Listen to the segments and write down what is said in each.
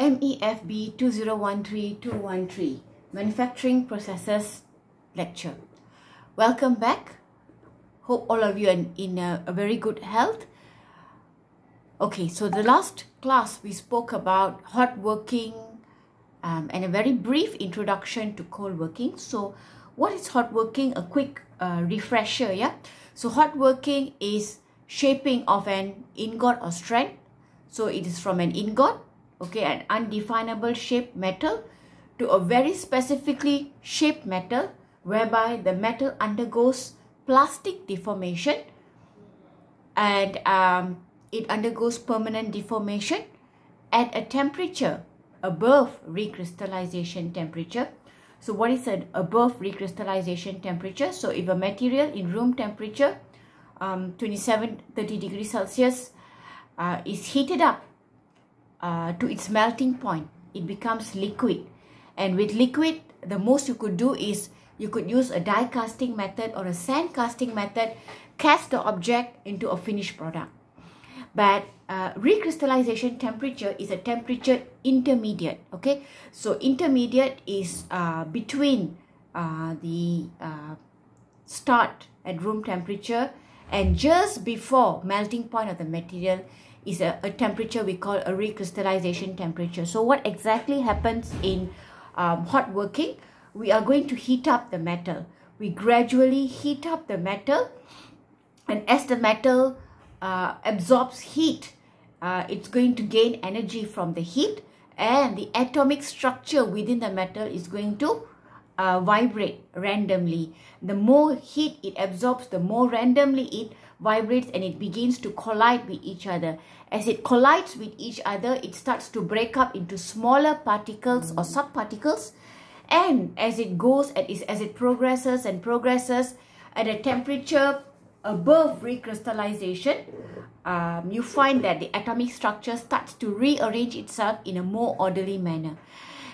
MEFB 2013-213 Manufacturing Processes Lecture. Welcome back. Hope all of you are in a very good health. Okay, so the last class we spoke about hot working and a very brief introduction to cold working. So what is hot working? A quick refresher, yeah? So hot working is shaping of an ingot or strand. So it is from an ingot, okay, an undefinable shaped metal to a very specifically shaped metal whereby the metal undergoes plastic deformation and it undergoes permanent deformation at a temperature above recrystallization temperature. So what is an above recrystallization temperature? So if a material in room temperature 27-30 degrees Celsius is heated up to its melting point, it becomes liquid. And with liquid, the most you could do is you could use a die casting method or a sand casting method, cast the object into a finished product. But recrystallization temperature is a temperature intermediate, okay? So intermediate is between the start at room temperature and just before melting point of the material is a temperature we call a recrystallization temperature. So what exactly happens in hot working? We are going to heat up the metal. We gradually heat up the metal, and as the metal absorbs heat, it's going to gain energy from the heat, and the atomic structure within the metal is going to vibrate randomly. The more heat it absorbs, the more randomly it vibrates and it begins to collide with each other. As it collides with each other, it starts to break up into smaller particles or subparticles, and as it goes, as it progresses and progresses at a temperature above recrystallization, you find that the atomic structure starts to rearrange itself in a more orderly manner.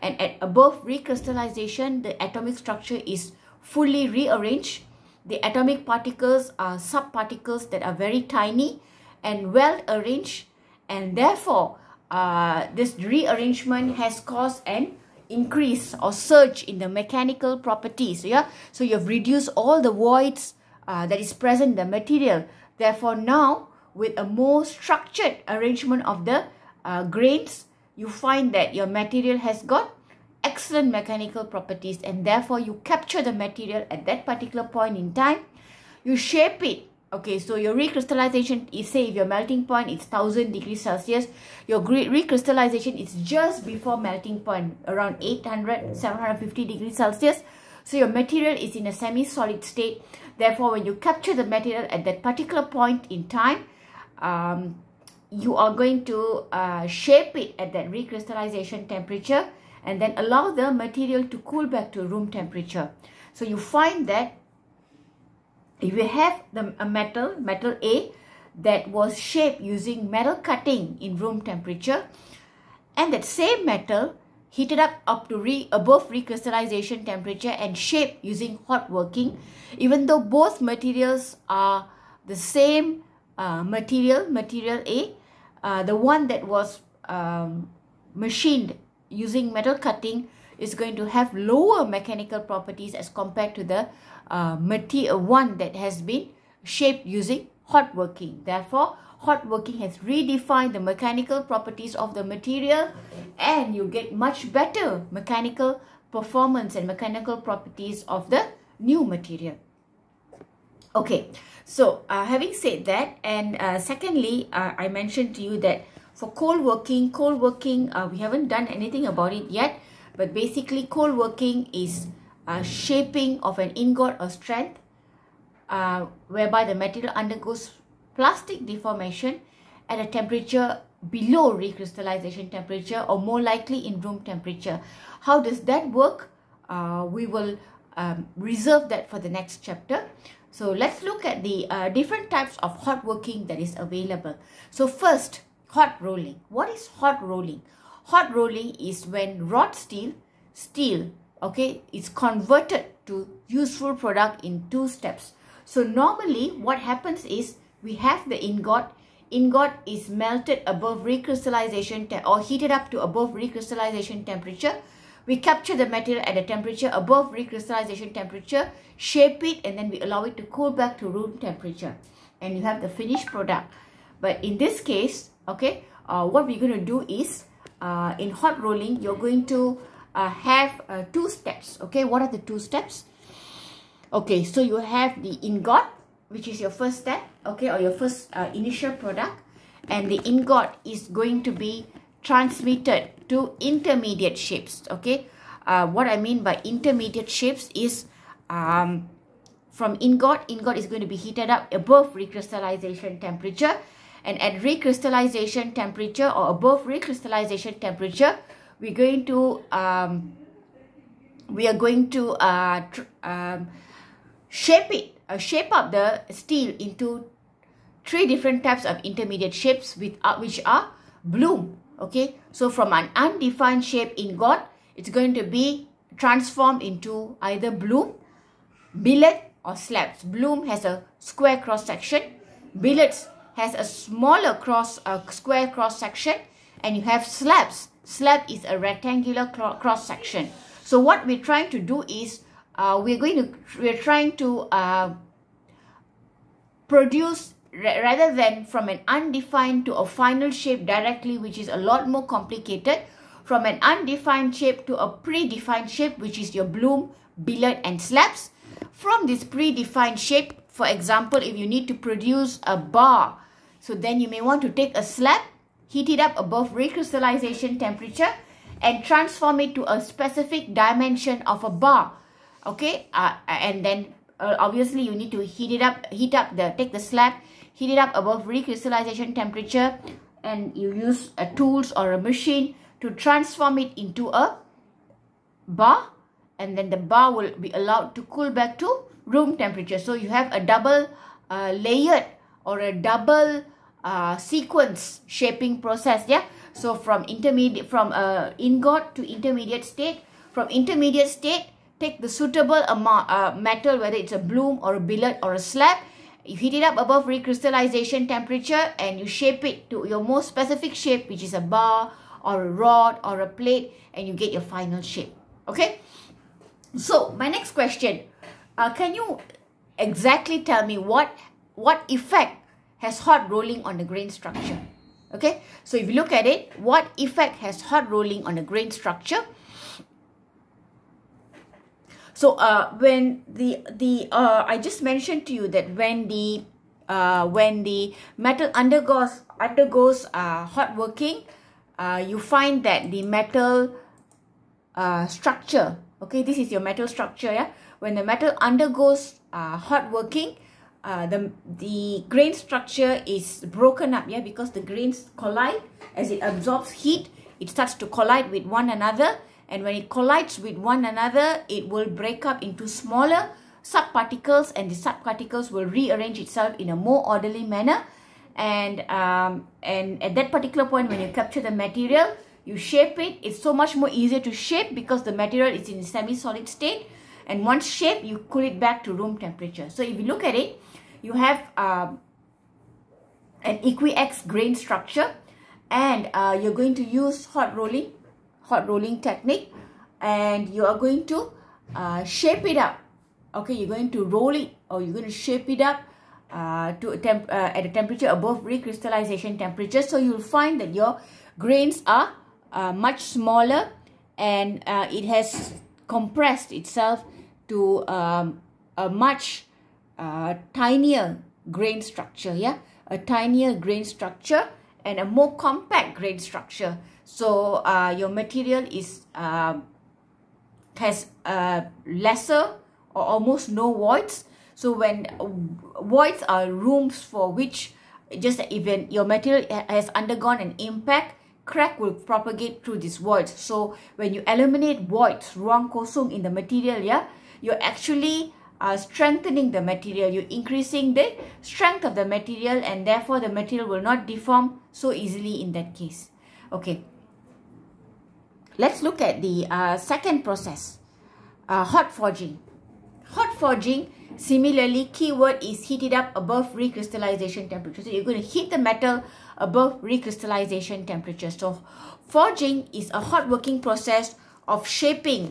And at above recrystallization, the atomic structure is fully rearranged. The atomic particles are subparticles that are very tiny and well arranged, and therefore this rearrangement has caused an increase or surge in the mechanical properties. Yeah, so you have reduced all the voids that is present in the material. Therefore, now with a more structured arrangement of the grains, you find that your material has got excellent mechanical properties, and therefore you capture the material at that particular point in time. You shape it. Okay, so your recrystallization is, say if your melting point is 1000 degrees Celsius, your recrystallization is just before melting point, around 750 degrees Celsius. So your material is in a semi-solid state. Therefore, when you capture the material at that particular point in time, you are going to shape it at that recrystallization temperature and then allow the material to cool back to room temperature. So you find that if you have a metal A that was shaped using metal cutting in room temperature, and that same metal heated up to above recrystallization temperature and shaped using hot working, even though both materials are the same material A, the one that was machined using metal cutting is going to have lower mechanical properties as compared to the one that has been shaped using hot working. Therefore, hot working has redefined the mechanical properties of the material, and you get much better mechanical performance and mechanical properties of the new material. Okay, so having said that, and secondly, I mentioned to you that for cold working, we haven't done anything about it yet, but basically cold working is shaping of an ingot or strand whereby the material undergoes plastic deformation at a temperature below recrystallization temperature, or more likely in room temperature. How does that work? We will reserve that for the next chapter. So let's look at the different types of hot working that is available. So first, hot rolling. What is hot rolling? Hot rolling is when wrought steel, okay, is converted to useful product in two steps. So normally what happens is we have the ingot. ingot is melted above recrystallization or heated up to above recrystallization temperature. We capture the material at a temperature above recrystallization temperature, shape it, and then we allow it to cool back to room temperature. And you have the finished product. But in this case, okay, what we're going to do is, in hot rolling, you're going to have 2 steps. Okay, what are the 2 steps? Okay, so you have the ingot, which is your first step, okay, or your first initial product. And the ingot is going to be transmitted to intermediate shapes, okay. What I mean by intermediate shapes is from ingot is going to be heated up above recrystallization temperature, and at recrystallization temperature or above recrystallization temperature, we are going to shape up the steel into 3 different types of intermediate shapes which are bloom. Okay, so from an undefined shape ingot, it's going to be transformed into either bloom, billet, or slabs. Bloom has a square cross section, billets has a smaller square cross section, and you have slabs. Slab is a rectangular cross section. So what we're trying to do is we're trying to produce, rather than from an undefined to a final shape directly, which is a lot more complicated, from an undefined shape to a predefined shape, which is your bloom, billet, and slabs. From this predefined shape, for example, if you need to produce a bar, so then you may want to take a slab, heat it up above recrystallization temperature, and transform it to a specific dimension of a bar. Okay, and then obviously you need to take the slab, heat it up above recrystallization temperature, and you use tools or a machine to transform it into a bar, and then the bar will be allowed to cool back to room temperature. So you have a double layered or a double sequence shaping process. Yeah. So from ingot to intermediate state. From intermediate state, take the suitable metal, whether it's a bloom or a billet or a slab. You heat it up above recrystallization temperature and you shape it to your most specific shape, which is a bar or a rod or a plate, and you get your final shape. Okay. So my next question, can you exactly tell me what effect has hot rolling on the grain structure? Okay. So if you look at it, what effect has hot rolling on the grain structure? So when I just mentioned to you that when the metal undergoes hot working, you find that the metal structure, okay, this is your metal structure, yeah. When the metal undergoes hot working, the grain structure is broken up, yeah, because the grains collide. As it absorbs heat, it starts to collide with one another. And when it collides with one another, it will break up into smaller subparticles, and the subparticles will rearrange itself in a more orderly manner. And at that particular point, when you capture the material, you shape it. It's so much more easier to shape because the material is in a semi-solid state. And once shaped, you cool it back to room temperature. So if you look at it, you have an equiax grain structure, and you're going to use hot rolling technique, and you are going to shape it up. Okay, you're going to roll it, or you're going to shape it up at a temperature above recrystallization temperature. So you'll find that your grains are much smaller, and it has compressed itself to a much tinier grain structure, yeah, a tinier grain structure and a more compact grain structure. So your material is has lesser or almost no voids. So when voids are rooms for which just even your material has undergone an impact, crack will propagate through these voids. So when you eliminate voids, ruang kosong in the material, yeah, you're actually strengthening the material. You're increasing the strength of the material, and therefore the material will not deform so easily in that case. Okay. Let's look at the second process, hot forging. Hot forging, similarly, keyword is heat it up above recrystallization temperature. So you're going to heat the metal above recrystallization temperature. So forging is a hot working process of shaping